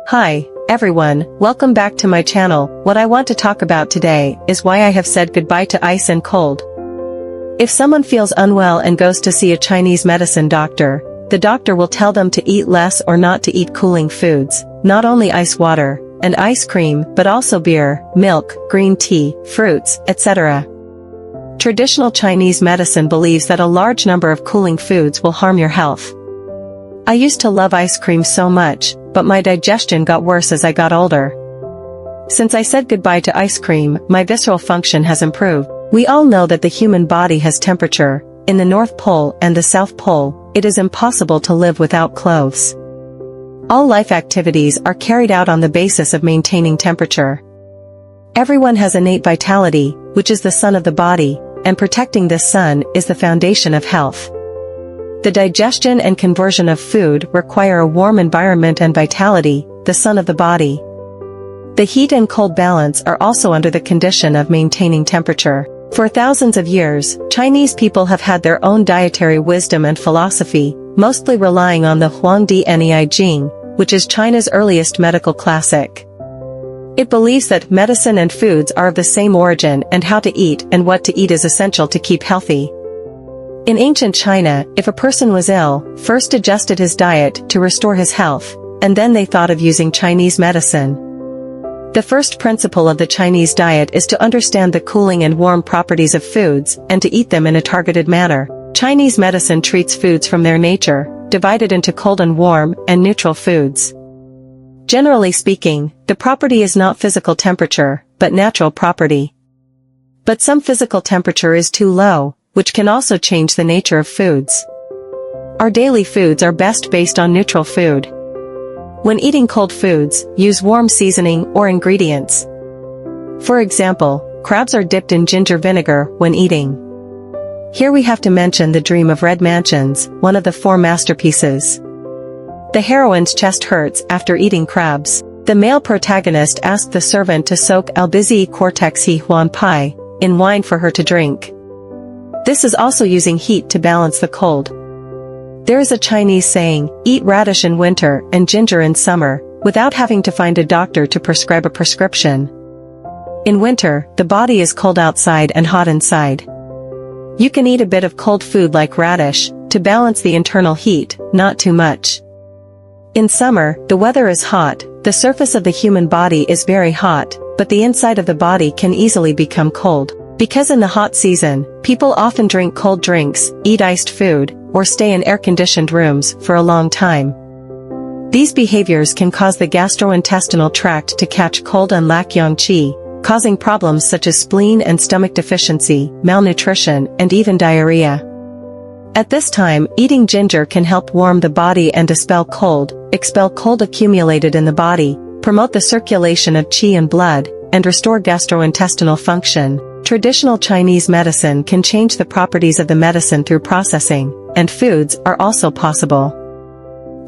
Hi, everyone, welcome back to my channel. What I want to talk about today is why I have said goodbye to ice and cold. If someone feels unwell and goes to see a Chinese medicine doctor, the doctor will tell them to eat less or not to eat cooling foods, not only ice water and ice cream but also beer, milk, green tea, fruits, etc. Traditional Chinese medicine believes that a large number of cooling foods will harm your health. I used to love ice cream so much, but my digestion got worse as I got older. Since I said goodbye to ice cream, my visceral function has improved. We all know that the human body has temperature. In the North Pole and the South Pole, it is impossible to live without clothes. All life activities are carried out on the basis of maintaining temperature. Everyone has innate vitality, which is the sun of the body, and protecting this sun is the foundation of health. The digestion and conversion of food require a warm environment and vitality, the sun of the body. The heat and cold balance are also under the condition of maintaining temperature. For thousands of years, Chinese people have had their own dietary wisdom and philosophy, mostly relying on the Huangdi Nei Jing, which is China's earliest medical classic. It believes that medicine and foods are of the same origin and how to eat and what to eat is essential to keep healthy. In ancient China, if a person was ill, first adjusted his diet to restore his health, and then they thought of using Chinese medicine. The first principle of the Chinese diet is to understand the cooling and warm properties of foods and to eat them in a targeted manner. Chinese medicine treats foods from their nature, divided into cold and warm and neutral foods. Generally speaking, the property is not physical temperature, but natural property. But some physical temperature is too low, which can also change the nature of foods. Our daily foods are best based on neutral food. When eating cold foods, use warm seasoning or ingredients. For example, crabs are dipped in ginger vinegar when eating. Here we have to mention The Dream of Red Mansions, one of the 4 masterpieces. The heroine's chest hurts after eating crabs. The male protagonist asked the servant to soak albizi cortex he huan pai in wine for her to drink. This is also using heat to balance the cold. There is a Chinese saying, eat radish in winter and ginger in summer, without having to find a doctor to prescribe a prescription. In winter, the body is cold outside and hot inside. You can eat a bit of cold food like radish, to balance the internal heat, not too much. In summer, the weather is hot, the surface of the human body is very hot, but the inside of the body can easily become cold. Because in the hot season, people often drink cold drinks, eat iced food, or stay in air-conditioned rooms for a long time. These behaviors can cause the gastrointestinal tract to catch cold and lack yang qi, causing problems such as spleen and stomach deficiency, malnutrition, and even diarrhea. At this time, eating ginger can help warm the body and dispel cold, expel cold accumulated in the body, promote the circulation of qi and blood, and restore gastrointestinal function. Traditional Chinese medicine can change the properties of the medicine through processing, and foods are also possible.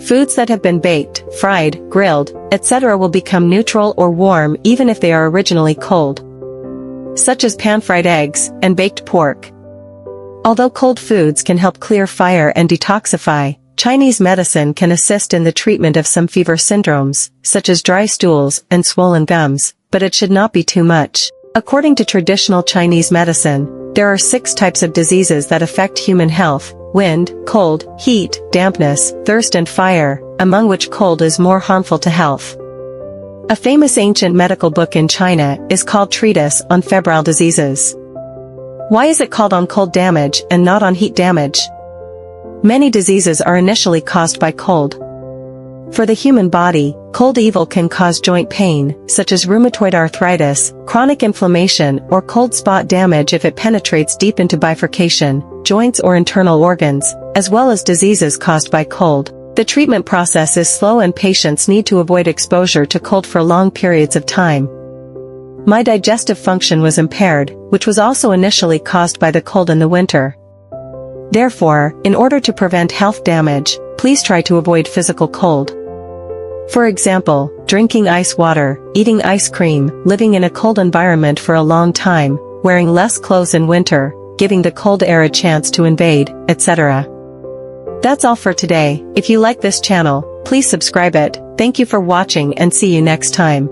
Foods that have been baked, fried, grilled, etc. will become neutral or warm even if they are originally cold, such as pan-fried eggs and baked pork. Although cold foods can help clear fire and detoxify, Chinese medicine can assist in the treatment of some fever syndromes, such as dry stools and swollen gums, but it should not be too much. According to traditional Chinese medicine, there are 6 types of diseases that affect human health: wind, cold, heat, dampness, thirst and fire, among which cold is more harmful to health. A famous ancient medical book in China is called Treatise on Febrile Diseases. Why is it called on cold damage and not on heat damage? Many diseases are initially caused by cold. For the human body, cold evil can cause joint pain, such as rheumatoid arthritis, chronic inflammation, or cold spot damage if it penetrates deep into bifurcation, joints or internal organs, as well as diseases caused by cold. The treatment process is slow and patients need to avoid exposure to cold for long periods of time. My digestive function was impaired, which was also initially caused by the cold in the winter. Therefore, in order to prevent health damage, please try to avoid physical cold. For example, drinking ice water, eating ice cream, living in a cold environment for a long time, wearing less clothes in winter, giving the cold air a chance to invade, etc. That's all for today. If you like this channel, Please subscribe it. Thank you for watching and see you next time.